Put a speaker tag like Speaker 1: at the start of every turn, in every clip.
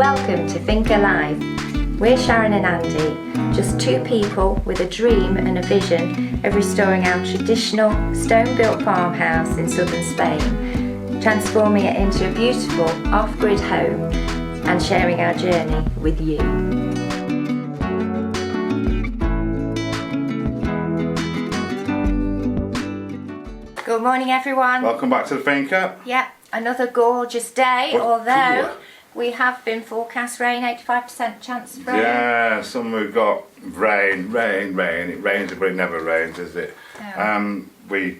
Speaker 1: Welcome to Think Alive. We're Sharon and Andy, just two people with a dream and a vision of restoring our traditional stone-built farmhouse in southern Spain, transforming it into a beautiful off-grid home and sharing our journey with you. Good morning everyone.
Speaker 2: Welcome back to the Finca.
Speaker 1: Yeah, another gorgeous day, although we have been forecast rain, 85% chance of rain.
Speaker 2: Yeah, some we've got rain. It rains, but it never rains, is it? No. We're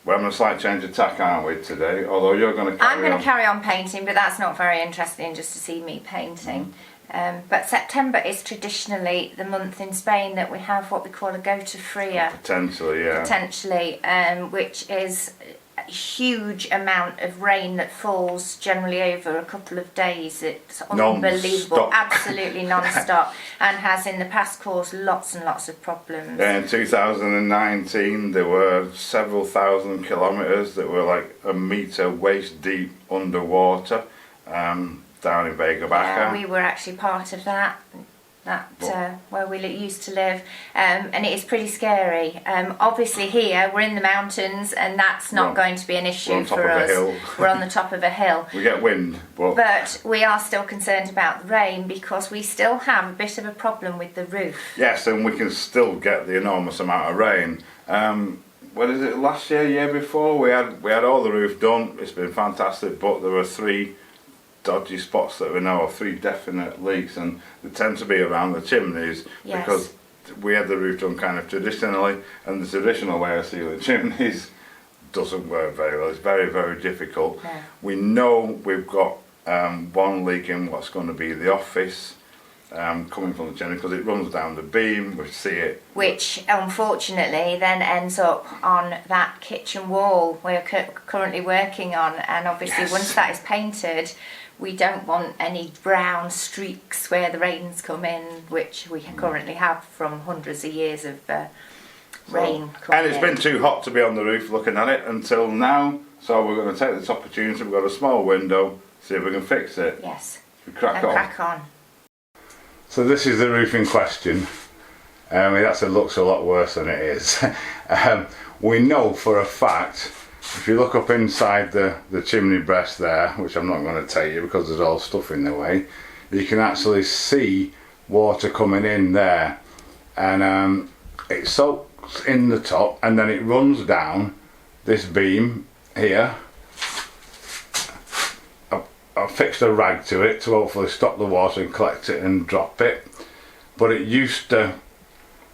Speaker 2: having a slight change of tack, aren't we, today? Although you're going to carry on. I'm going to
Speaker 1: carry on painting, but that's not very interesting just to see me painting. But September is traditionally the month in Spain that we have what we call a gota fria.
Speaker 2: Potentially, yeah.
Speaker 1: Potentially, which is a huge amount of rain that falls generally over a couple of days. It's unbelievable, absolutely non-stop, and has in the past caused lots and lots of problems.
Speaker 2: Yeah, in 2019 there were several thousand kilometres that were like a metre waist deep underwater down in Vega Baja.
Speaker 1: Yeah, we were actually part of that where we used to live, and it is pretty scary. Obviously here we're in the mountains and that's not going to be an issue for us. We're on the top of a hill.
Speaker 2: We get wind,
Speaker 1: but we are still concerned about the rain because we still have a bit of a problem with the roof.
Speaker 2: Yes, and we can still get the enormous amount of rain. What is it, last year before, we had all the roof done. It's been fantastic, but there were 3 dodgy spots that we know of, 3 definite leaks, and they tend to be around the chimneys.
Speaker 1: Yes.
Speaker 2: Because we had the roof done kind of traditionally, and the traditional way of sealing chimneys doesn't work very well. It's very, very difficult.
Speaker 1: Yeah.
Speaker 2: We know we've got one leak in what's going to be the office, coming from the chimney, because it runs down the beam. We see it,
Speaker 1: which unfortunately then ends up on that kitchen wall we're currently working on, and obviously once that is painted, we don't want any brown streaks where the rains come in, which we currently have from hundreds of years of rain coming
Speaker 2: and it's been too hot to be on the roof looking at it until now, so we're going to take this opportunity. We've got a small window, see if we can fix it.
Speaker 1: Yes.
Speaker 2: We crack on. So this is the roof in question. It actually looks a lot worse than it is. We know for a fact, if you look up inside the chimney breast there, which I'm not going to tell you because there's all stuff in the way, you can actually see water coming in there, and it soaks in the top and then it runs down this beam here. I fixed a rag to it to hopefully stop the water and collect it and drop it, but it used to,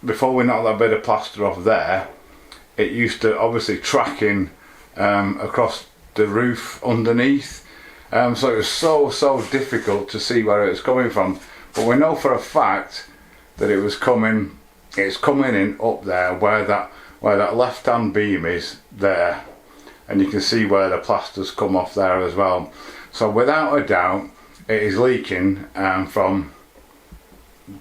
Speaker 2: before we knocked that bit of plaster off there, it used to obviously tracking across the roof underneath, so it was so difficult to see where it was coming from. But we know for a fact that it's coming in up there where that left hand beam is there, and you can see where the plaster's come off there as well. So without a doubt it is leaking from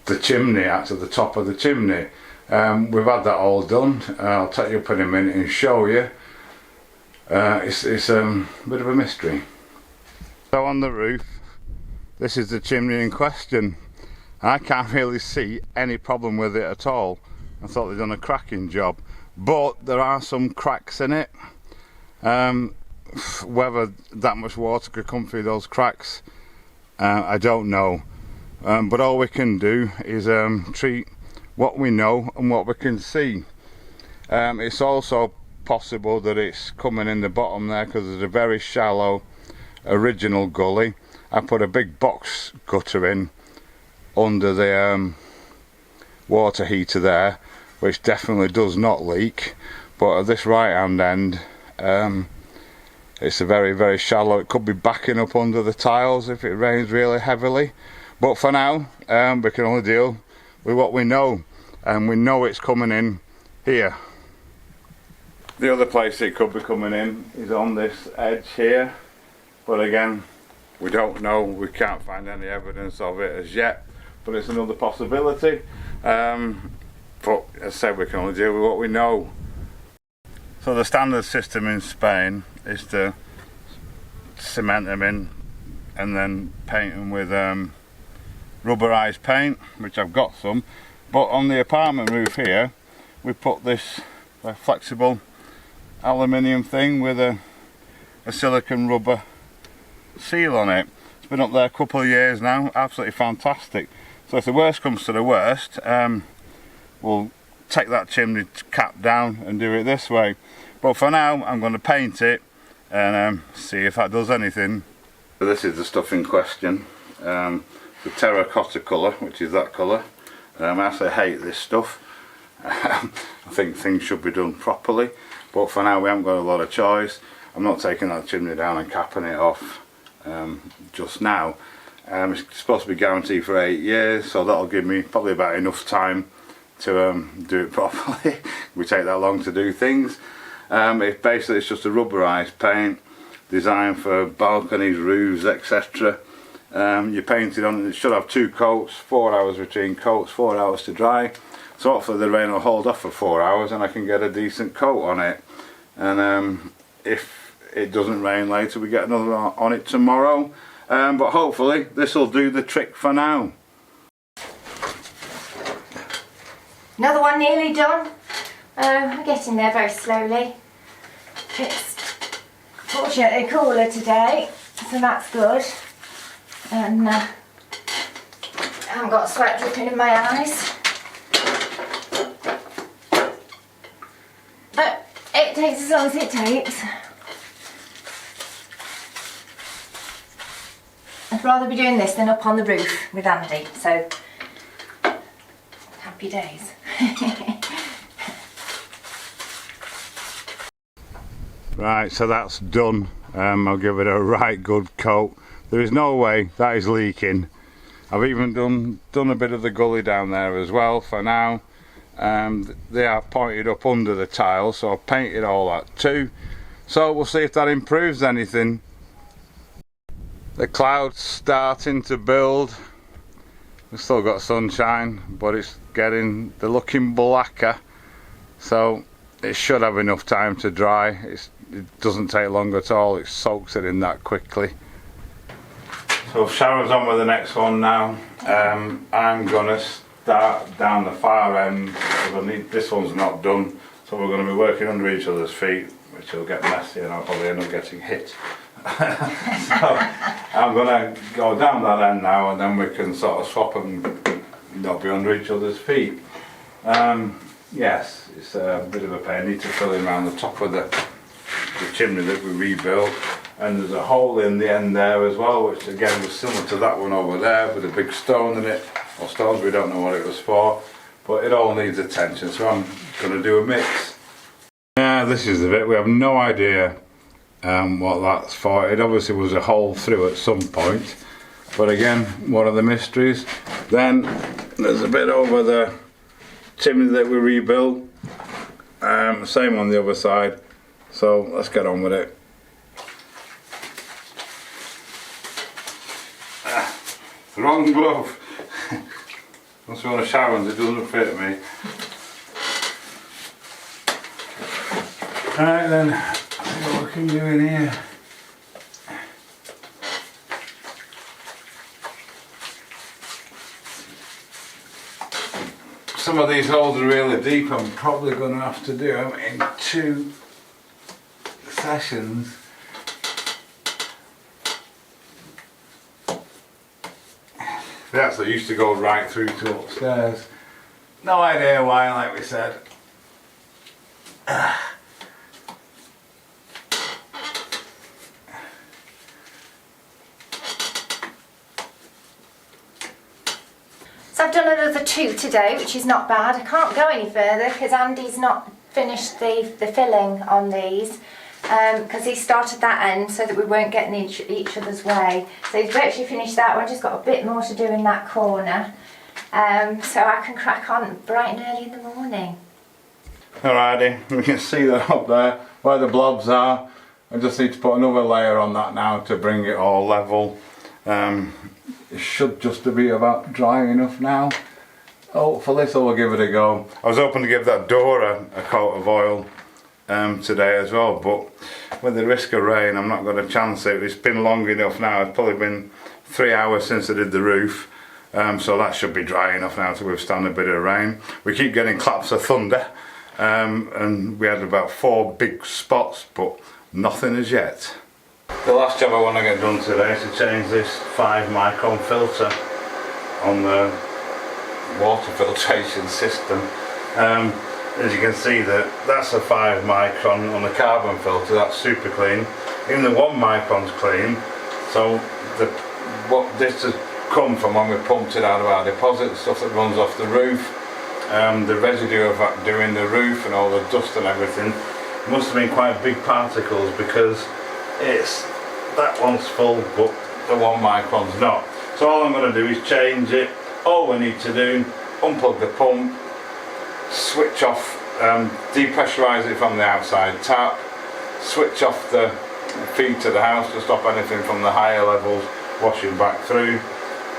Speaker 2: the chimney out to the top of the chimney. We've had that all done. I'll take you up in a minute and show you. It's a bit of a mystery. So on the roof, this is the chimney in question. I can't really see any problem with it at all. I thought they'd done a cracking job, but there are some cracks in it. Whether that much water could come through those cracks, I don't know. But all we can do is treat what we know and what we can see. It's also possible that it's coming in the bottom there because there's a very shallow original gully. I put a big box gutter in under the water heater there, which definitely does not leak, but at this right hand end it's a very, very shallow. It could be backing up under the tiles if it rains really heavily, but for now we can only deal with what we know, and we know it's coming in here. The other place it could be coming in is on this edge here, but again we don't know. We can't find any evidence of it as yet, but it's another possibility. But as I said, we can only deal with what we know. So the standard system in Spain is to cement them in and then paint them with rubberized paint, which I've got some, but on the apartment roof here we put this flexible aluminium thing with a silicone rubber seal on it. It's been up there a couple of years now, absolutely fantastic. So if the worst comes to the worst, we'll take that chimney cap down and do it this way. But for now I'm going to paint it and see if that does anything. So this is the stuff in question, the terracotta colour, which is that colour. I actually hate this stuff. I think things should be done properly, but for now we haven't got a lot of choice. I'm not taking that chimney down and capping it off just now. It's supposed to be guaranteed for 8 years, so that'll give me probably about enough time to do it properly. We take that long to do things. Basically it's just a rubberized paint designed for balconies, roofs, etc. You paint it on, it should have 2 coats, 4 hours between coats, 4 hours to dry. So hopefully the rain will hold off for 4 hours and I can get a decent coat on it. And if it doesn't rain later, we get another on it tomorrow. But hopefully this will do the trick for now.
Speaker 1: Another one nearly done. We're getting there very slowly. It's fortunately cooler today, so that's good. And I haven't got sweat dripping in my eyes. But it takes as long as it takes. I'd rather be doing this than up on the roof with Andy, so happy days.
Speaker 2: Right, so that's done. I'll give it a right good coat. There is no way that is leaking. I've even done a bit of the gully down there as well for now. They are pointed up under the tiles, so I've painted all that too. So we'll see if that improves anything. The clouds starting to build. We've still got sunshine, but they're looking blacker. So it should have enough time to dry. It doesn't take long at all. It soaks it in that quickly. So Sharon's on with the next one now. I'm gonna start down the far end because this one's not done. So we're going to be working under each other's feet, which will get messy and I'll probably end up getting hit. So I'm going to go down that end now and then we can sort of swap and not be under each other's feet. Yes, it's a bit of a pain. I need to fill in around the top of the chimney that we rebuilt, and there's a hole in the end there as well, which again was similar to that one over there with a big stone in it, or stones, we don't know what it was for, but it all needs attention, so I'm going to do a mix. Yeah, this is the bit, we have no idea what that's for. It obviously was a hole through at some point, but again, one of the mysteries. Then there's a bit over the chimney that we rebuilt, same on the other side, so let's get on with it. Wrong glove. That's one of Sharon's, it doesn't fit me. Right then, what we can do in here. Some of these holes are really deep. I'm probably going to have to do them in 2 sessions. They actually used to go right through to upstairs. No idea why, like we said.
Speaker 1: So I've done another 2 today, which is not bad. I can't go any further because Andy's not finished the filling on these, because he started that end so that we weren't getting each other's way. So he's virtually finished that one, just got a bit more to do in that corner. So I can crack on bright and early in the morning.
Speaker 2: Alrighty, we can see that up there where the blobs are. I just need to put another layer on that now to bring it all level. It should just be about dry enough now. Hopefully, so we'll give it a go. I was hoping to give that door a coat of oil today as well, but with the risk of rain I'm not going to chance it. It's been long enough now. It's probably been 3 hours since I did the roof, So that should be dry enough now to withstand a bit of rain. We keep getting claps of thunder, and we had about 4 big spots, but nothing as yet. The last job I want to get done today is to change this 5 micron filter on the water filtration system. As you can see, that's a 5 micron on the carbon filter. That's super clean. Even the 1 micron's clean. So what this has come from when we pumped it out of our deposit, the stuff that runs off the roof, the residue of that doing the roof and all the dust and everything, must have been quite big particles, because that one's full but the 1 micron's not. So all I'm going to do is change it. All we need to do, unplug the pump, switch off, depressurise it from the outside tap, switch off the feed to the house to stop anything from the higher levels washing back through,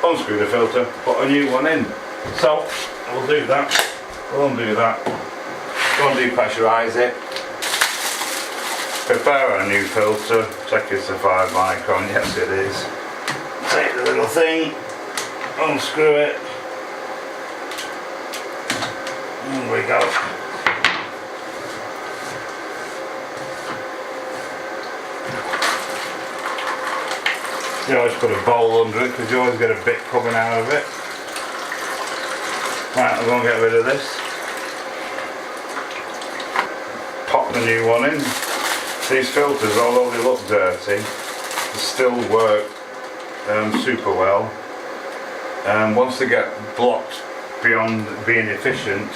Speaker 2: unscrew the filter, put a new one in. So we'll do that, we'll undo that, go and depressurise it, prepare a new filter, check it's a 5 micron, yes it is. Take the little thing, unscrew it, there we go. You always put a bowl under it because you always get a bit coming out of it. Right, I'm going to get rid of this. Pop the new one in. These filters, although they look dirty, they still work super well. Once they get blocked beyond being efficient,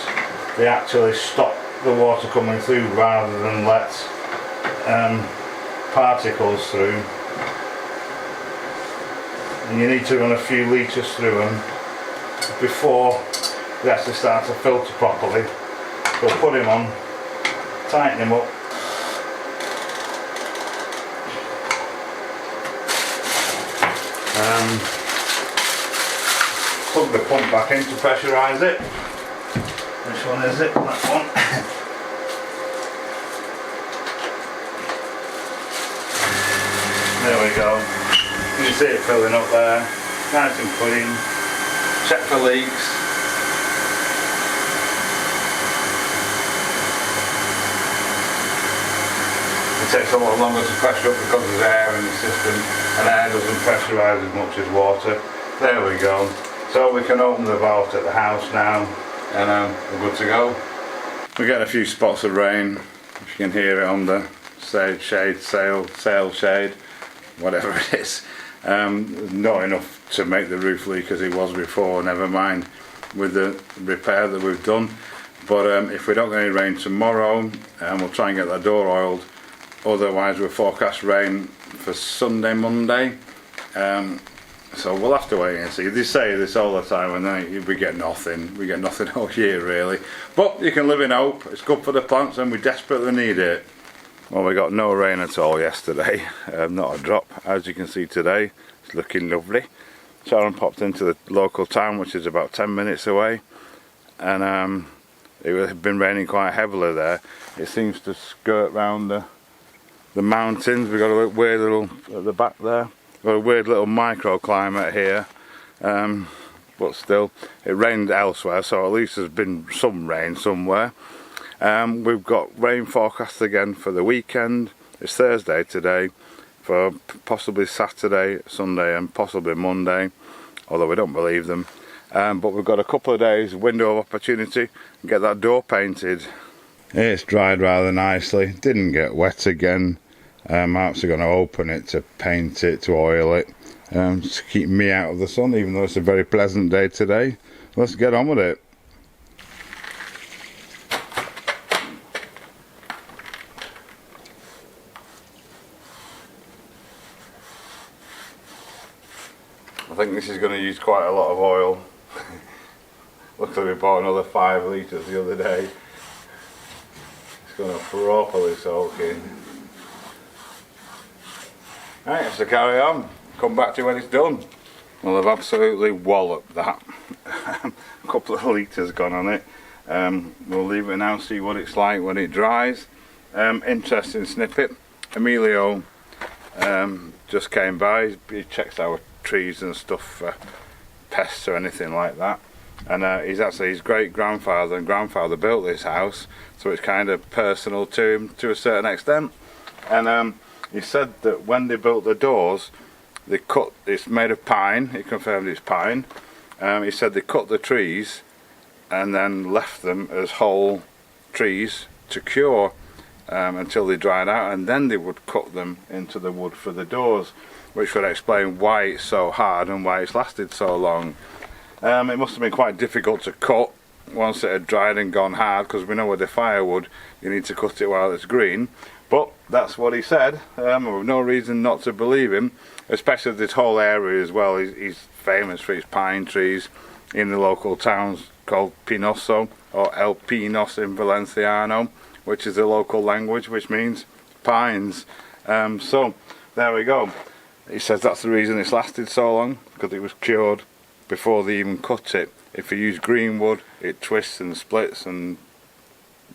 Speaker 2: they actually stop the water coming through rather than let particles through. And you need to run a few litres through them before they actually start to filter properly. So put him on, tighten him up, plug the pump back in to pressurise it. Which one is it? That one. There we go. You can see it filling up there, nice and clean. Check for leaks. It takes a lot longer to pressure up because there's air in the system, and air doesn't pressurise as much as water. There we go. So we can open the valve at the house now, and we're good to go. We get a few spots of rain, if you can hear it on the sail shade, whatever it is. Not enough to make the roof leak as it was before, never mind with the repair that we've done. But if we don't get any rain tomorrow, we'll try and get that door oiled. Otherwise we'll forecast rain for Sunday, Monday. So we'll have to wait and see. They say this all the time, and then we get nothing. We get nothing all year really. But you can live in hope. It's good for the plants and we desperately need it. Well, we got no rain at all yesterday, not a drop. As you can see today, it's looking lovely. Sharon popped into the local town, which is about 10 minutes away, and it had been raining quite heavily there. It seems to skirt round the mountains. We've got a weird little, at the back there, we've got a weird little microclimate here, but still, it rained elsewhere, so at least there's been some rain somewhere. We've got rain forecast again for the weekend. It's Thursday today, for possibly Saturday, Sunday and possibly Monday, although we don't believe them. But we've got a couple of days window of opportunity to get that door painted. It's dried rather nicely, didn't get wet again. I'm actually going to open it to paint it, to oil it, to keep me out of the sun, even though it's a very pleasant day today. Let's get on with it. I think this is going to use quite a lot of oil. Luckily we bought another 5 litres the other day. It's going to properly soak in. Right, so carry on. Come back to when it's done. Well, I've absolutely walloped that. A couple of litres gone on it. We'll leave it now and see what it's like when it dries. Interesting snippet. Emilio just came by. He checks our trees and stuff for pests or anything like that. And he's actually, his great grandfather and grandfather built this house, so it's kind of personal to him to a certain extent. And he said that when they built the doors, they cut, it's made of pine, he confirmed it's pine. He said they cut the trees and then left them as whole trees to cure until they dried out, and then they would cut them into the wood for the doors, which would explain why it's so hard and why it's lasted so long. It must have been quite difficult to cut once it had dried and gone hard, because we know with the firewood you need to cut it while it's green. But that's what he said. We've no reason not to believe him, especially this whole area as well. He's famous for his pine trees in the local towns called Pinoso, or El Pinos in Valenciano, which is the local language, which means pines. So there we go. He says that's the reason it's lasted so long, because it was cured before they even cut it. If you use green wood, it twists and splits and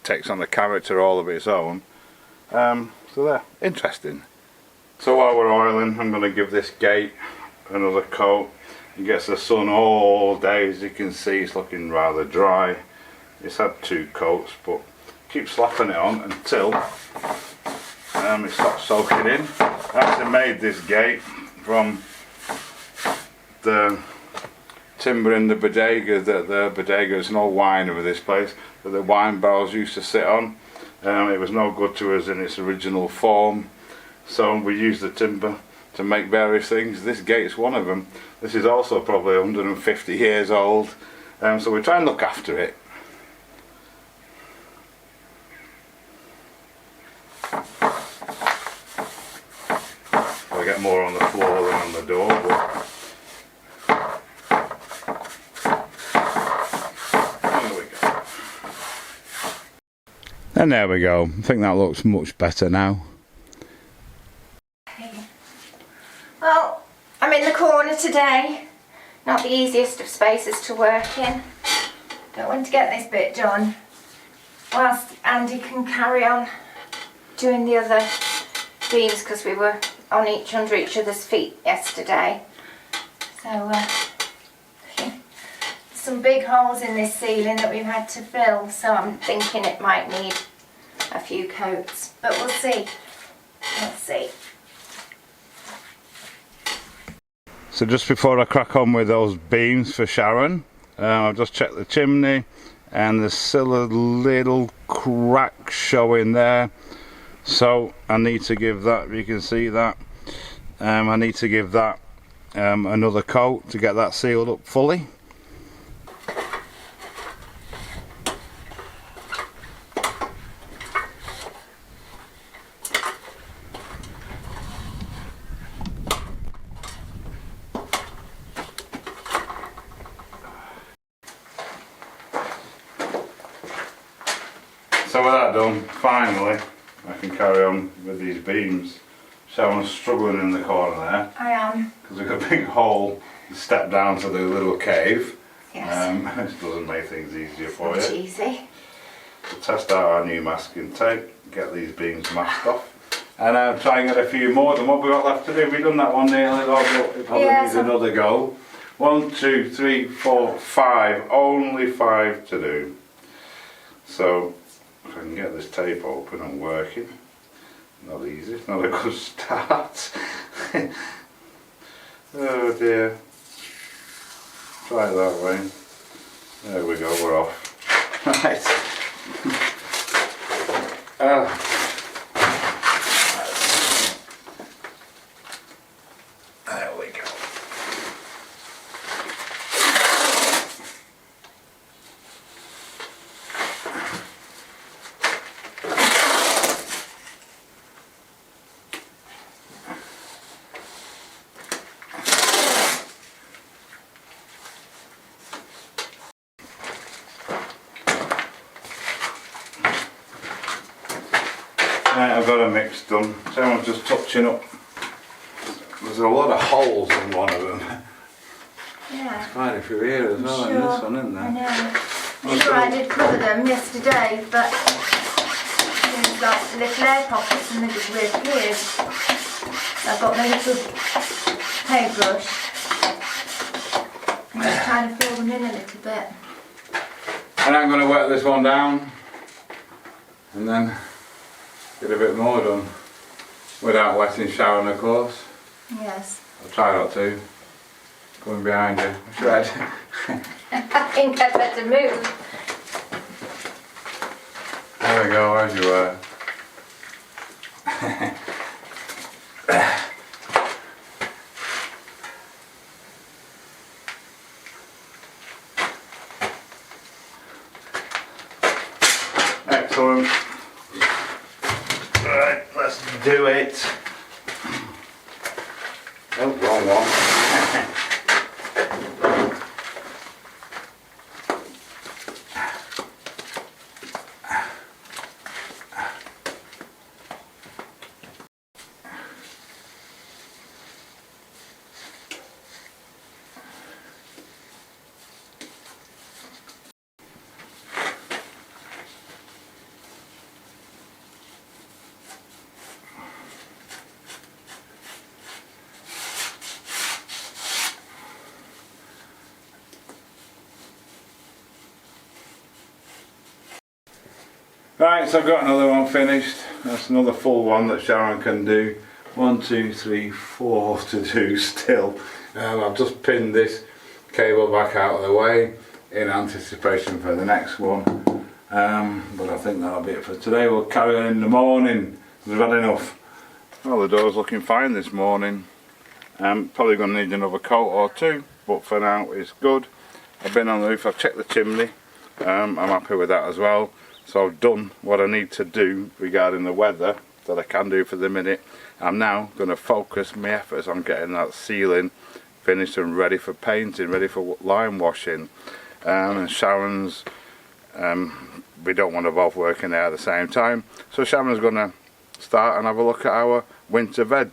Speaker 2: takes on a character all of its own. So there, interesting. So while we're oiling, I'm going to give this gate another coat. It gets the sun all day, as you can see. It's looking rather dry. It's had 2 coats, but keep slapping it on until it stops soaking in. I actually made this gate from the timber in the bodega. The bodega is an old winery, this place, that the wine barrels used to sit on. It was no good to us in its original form, so we used the timber to make various things. This gate's one of them. This is also probably 150 years old, so we try and look after it. We get more on the floor than on the door, but there we go. And there we go. I think that looks much better now.
Speaker 1: Well, I'm in the corner today. Not the easiest of spaces to work in. Don't want to get this bit done whilst Andy can carry on doing the other beams, because we were on under each other's feet yesterday. So some big holes in this ceiling that we've had to fill, so I'm thinking it might need a few coats, but we'll see. We'll see.
Speaker 2: So just before I crack on with those beams for Sharon, I've just checked the chimney and there's still a little crack showing there, so I need to give that, you can see that, I need to give that another coat to get that sealed up fully. So with that done, finally I can carry on with these beams. Sharon's struggling in the corner there.
Speaker 1: I am.
Speaker 2: Because we've got a big hole to step down to the little cave.
Speaker 1: Yes.
Speaker 2: Which doesn't make things easier for
Speaker 1: Not
Speaker 2: you.
Speaker 1: easy.
Speaker 2: We'll test out our new masking tape, get these beams masked off, and try and get a few more than what we've got left to do. We've done that one nearly, but it probably needs another go. 1, 2, 3, 4, 5. Only 5 to do. So if I can get this tape open and working. Not easy, it's not a good start. Oh dear. Try it that way. There we go, we're off. Right. There we go. Right, I've got a mix done. Someone's just touching up. There's a lot of holes in one of them.
Speaker 1: Yeah.
Speaker 2: There's quite a few here as well in this one, isn't there?
Speaker 1: I know. I'm sure I did cover them yesterday, but there's like little air pockets and they just reappeared. I've got my little paintbrush Just trying to fill them in a little bit.
Speaker 2: And I'm going to wet this one down and then get a bit more done without wetting Sharon, of course.
Speaker 1: Yes.
Speaker 2: I'll try not to. Coming behind you, Shred.
Speaker 1: I think I'd better move.
Speaker 2: There we go, as you were. Excellent. Right, let's do it. Oh, wrong one. Right, so I've got another one finished. That's another full one that Sharon can do. 1, 2, 3, 4 to do still. I've just pinned this cable back out of the way in anticipation for the next one. But I think that'll be it for today. We'll carry on in the morning. We've had enough. Well, the door's looking fine this morning. Probably going to need another coat or two, but for now it's good. I've been on the roof, I've checked the chimney. I'm happy with that as well. So I've done what I need to do regarding the weather that I can do for the minute. I'm now going to focus my efforts on getting that ceiling finished and ready for painting, ready for lime washing. And Sharon's, we don't want to both working there at the same time. So Sharon's going to start and have a look at our winter veg.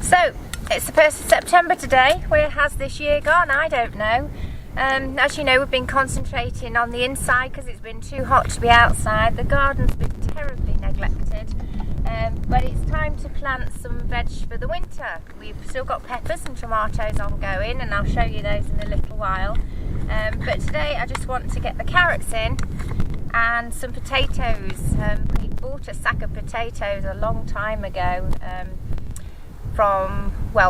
Speaker 1: So, it's the 1st of September today. Where has this year gone? I don't know. As you know, we've been concentrating on the inside because it's been too hot to be outside. The garden's been terribly neglected, but it's time to plant some veg for the winter. We've still got peppers and tomatoes ongoing, and I'll show you those in a little while. But today I just want to get the carrots in and some potatoes. We bought a sack of potatoes a long time ago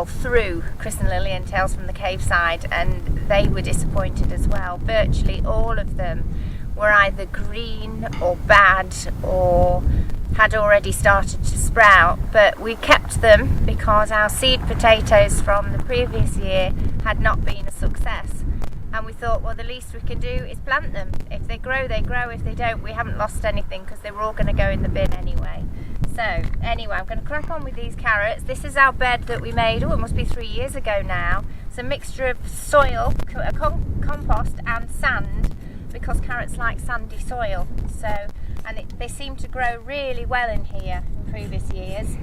Speaker 1: through Chris and Lily and Tales from the Cave side, and they were disappointed as well. Virtually all of them were either green or bad or had already started to sprout, but we kept them because our seed potatoes from the previous year had not been a success, and we thought, well, the least we can do is plant them. If they grow, they grow. If they don't, we haven't lost anything because they were all going to go in the bin anyway. So anyway, I'm going to crack on with these carrots. This is our bed that we made, it must be 3 years ago now. It's a mixture of soil, compost and sand, because carrots like sandy soil. So, and they seem to grow really well in here in previous years.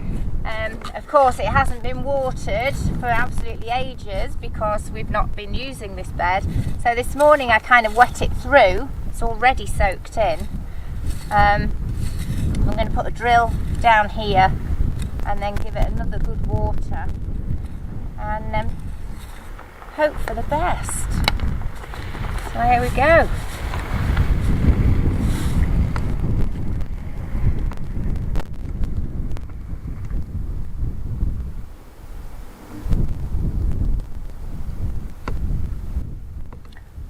Speaker 1: Of course, it hasn't been watered for absolutely ages because we've not been using this bed. So this morning I kind of wet it through. It's already soaked in. I'm going to put a drill down here and then give it another good water and hope for the best. So here we go.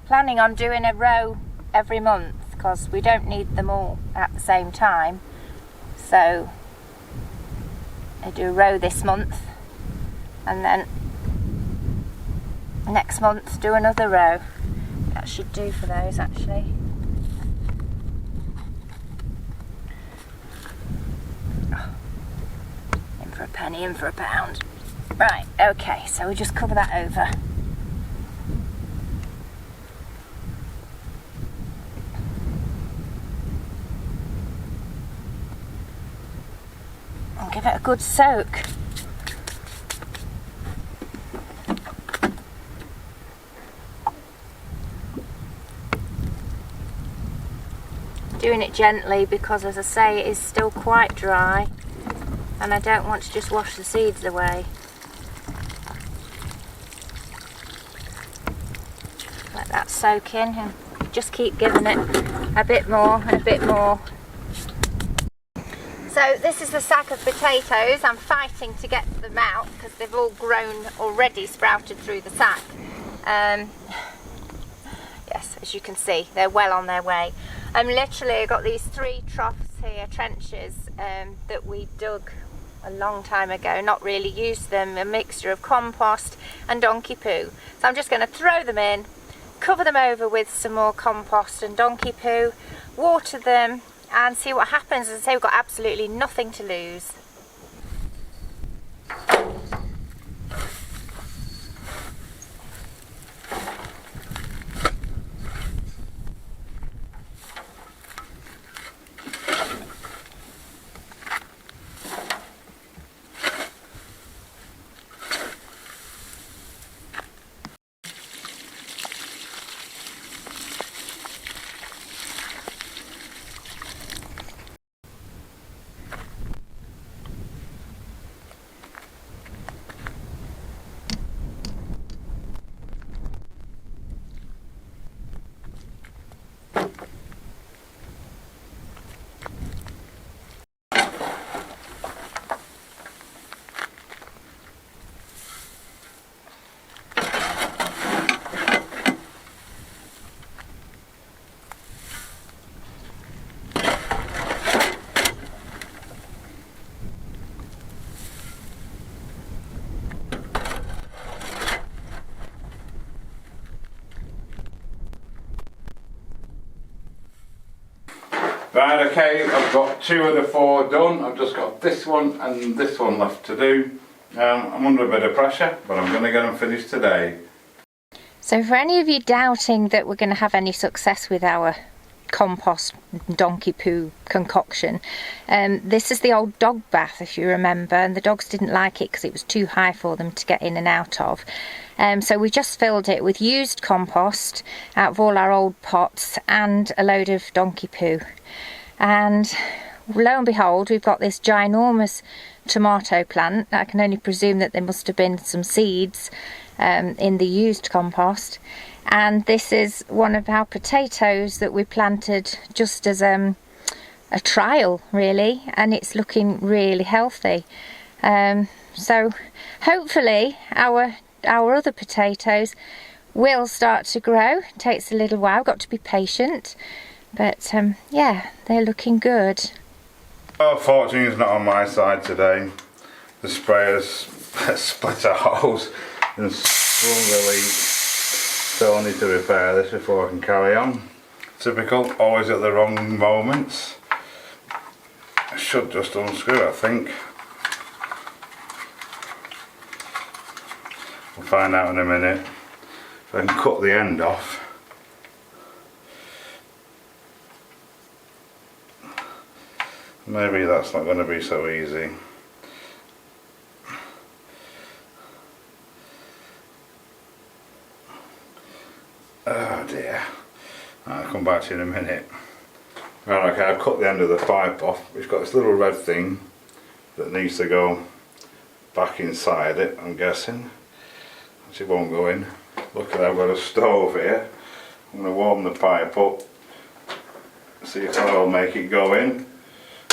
Speaker 1: Planning on doing a row every month because we don't need them all at the same time. So I do a row this month and then next month do another row. That should do for those actually. In for a penny, in for a pound. Right, okay, so we just cover that over. And give it a good soak. Doing it gently because, as I say, it is still quite dry and I don't want to just wash the seeds away. that soak in, and just keep giving it a bit more and a bit more. So this is the sack of potatoes. I'm fighting to get them out because they've all grown already, sprouted through the sack. Yes, as you can see, they're well on their way. Literally, I've got these 3 troughs here, trenches, that we dug a long time ago, not really used them, a mixture of compost and donkey poo. So I'm just going to throw them in, cover them over with some more compost and donkey poo, water them and see what happens. As I say, we've got absolutely nothing to lose.
Speaker 2: Right, okay, I've got 2 of the 4 done. I've just got this one and this one left to do. I'm under a bit of pressure, but I'm going to get them finished today.
Speaker 1: So for any of you doubting that we're going to have any success with our compost donkey poo concoction, this is the old dog bath, if you remember, and the dogs didn't like it because it was too high for them to get in and out of. So we just filled it with used compost out of all our old pots and a load of donkey poo. And lo and behold, we've got this ginormous tomato plant. I can only presume that there must have been some seeds in the used compost. And this is one of our potatoes that we planted just as a trial, really, and it's looking really healthy. So hopefully our other potatoes will start to grow. It takes a little while, got to be patient, but yeah, they're looking good.
Speaker 2: Oh, fortune's not on my side today. The sprayer's split our hose and sprung the leak, so I need to repair this before I can carry on. Typical, always at the wrong moments. I should just unscrew it, I think. We'll find out in a minute. If I can cut the end off. Maybe that's not going to be so easy. Oh dear. I'll come back to you in a minute. Right, okay, I've cut the end of the pipe off. It's got this little red thing that needs to go back inside it, I'm guessing. Which it won't go in. Luckily I've got a stove here. I'm going to warm the pipe up. See if that'll make it go in.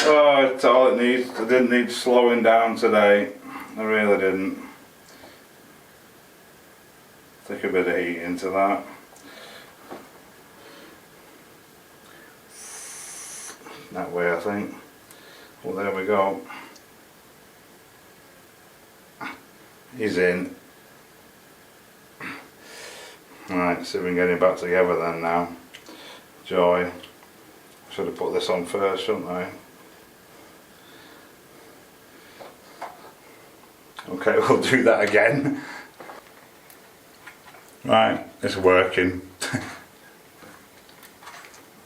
Speaker 2: Oh, it's all it needs. I didn't need slowing down today. I really didn't. Take a bit of heat into that. That way, I think. Well, there we go. He's in. Right, see if we can get him back together then now. Joy. Should have put this on first, shouldn't I? Okay, we'll do that again. Right, it's working.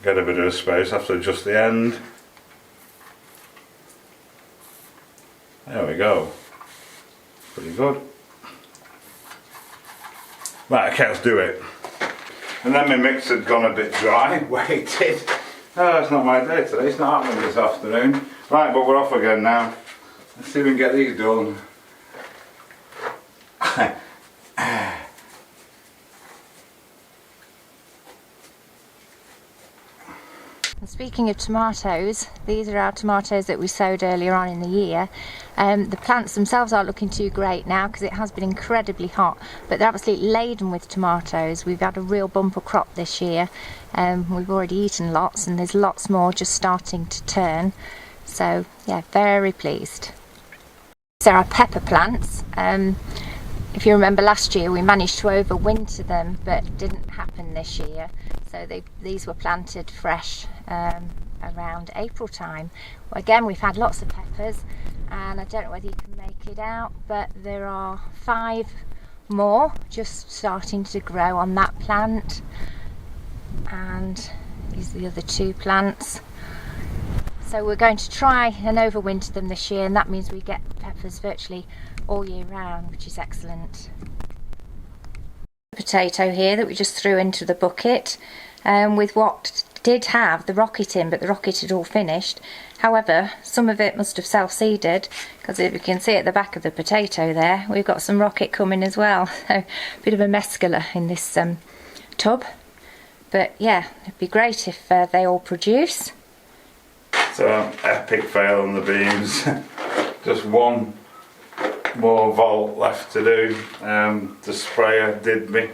Speaker 2: Get a bit of space, have to adjust the end. There we go. Pretty good. Right, okay, let's do it. And then my mix had gone a bit dry, waited. Oh, it's not my day today, it's not happening this afternoon. Right, but we're off again now. Let's see if we can get these done.
Speaker 1: Speaking of tomatoes, these are our tomatoes that we sowed earlier on in the year. The plants themselves aren't looking too great now because it has been incredibly hot, but they're absolutely laden with tomatoes. We've had a real bumper crop this year. We've already eaten lots and there's lots more just starting to turn. So yeah, very pleased. These are our pepper plants. If you remember last year we managed to overwinter them, but it didn't happen this year. So these were planted fresh around April time. Well, again, we've had lots of peppers, and I don't know whether you can make it out, but there are 5 more just starting to grow on that plant, and these are the other 2 plants. So we're going to try and overwinter them this year, and that means we get peppers virtually all year round, which is excellent. Potato here that we just threw into the bucket with what did have the rocket in, but the rocket had all finished. However, some of it must have self-seeded, because if you can see at the back of the potato there, we've got some rocket coming as well. So a bit of a mescaler in this tub, but yeah, it'd be great if they all produce.
Speaker 2: So epic fail on the beans. Just one more volt left to do. The sprayer did me.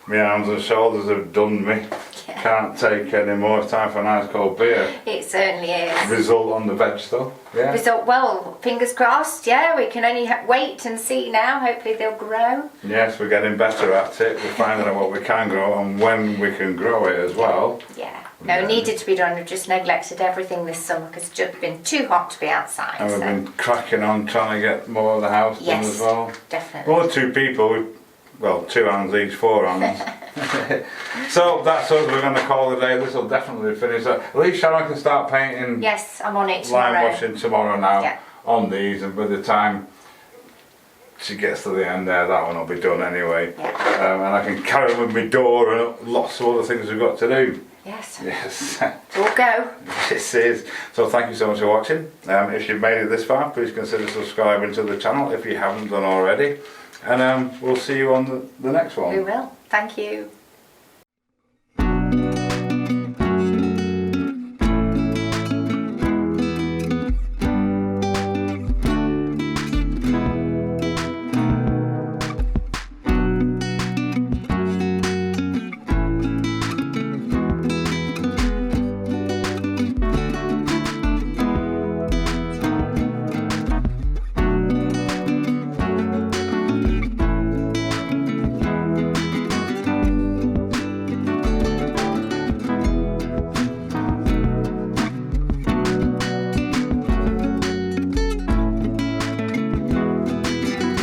Speaker 2: My arms and shoulders have done me.
Speaker 1: Yeah.
Speaker 2: Can't take any more. It's time for a nice cold beer.
Speaker 1: It certainly is.
Speaker 2: Result on the veg though. Yeah.
Speaker 1: Result, well, fingers crossed. Yeah, we can only wait and see now. Hopefully they'll grow.
Speaker 2: Yes, we're getting better at it. We're finding out what we can grow and when we can grow it as well.
Speaker 1: Yeah. No, it needed to be done. We've just neglected everything this summer because it's just been too hot to be outside.
Speaker 2: And we've been cracking on trying to get more of the house done as well.
Speaker 1: Definitely.
Speaker 2: Well, 2 people, well, 2 hands each, 4 hands. So that's us, we're going to call it a day. This will definitely finish that. At least Sharon can start painting.
Speaker 1: Yes, I'm on it tomorrow.
Speaker 2: Line washing tomorrow now,
Speaker 1: yeah,
Speaker 2: on these, and by the time she gets to the end there, that one will be done anyway.
Speaker 1: Yeah.
Speaker 2: And I can carry on with my door and lots of other things we've got to do.
Speaker 1: Yes.
Speaker 2: Yes.
Speaker 1: We'll go.
Speaker 2: This is. So thank you so much for watching. If you've made it this far, please consider subscribing to the channel if you haven't done already. And we'll see you on the next one.
Speaker 1: We will. Thank you.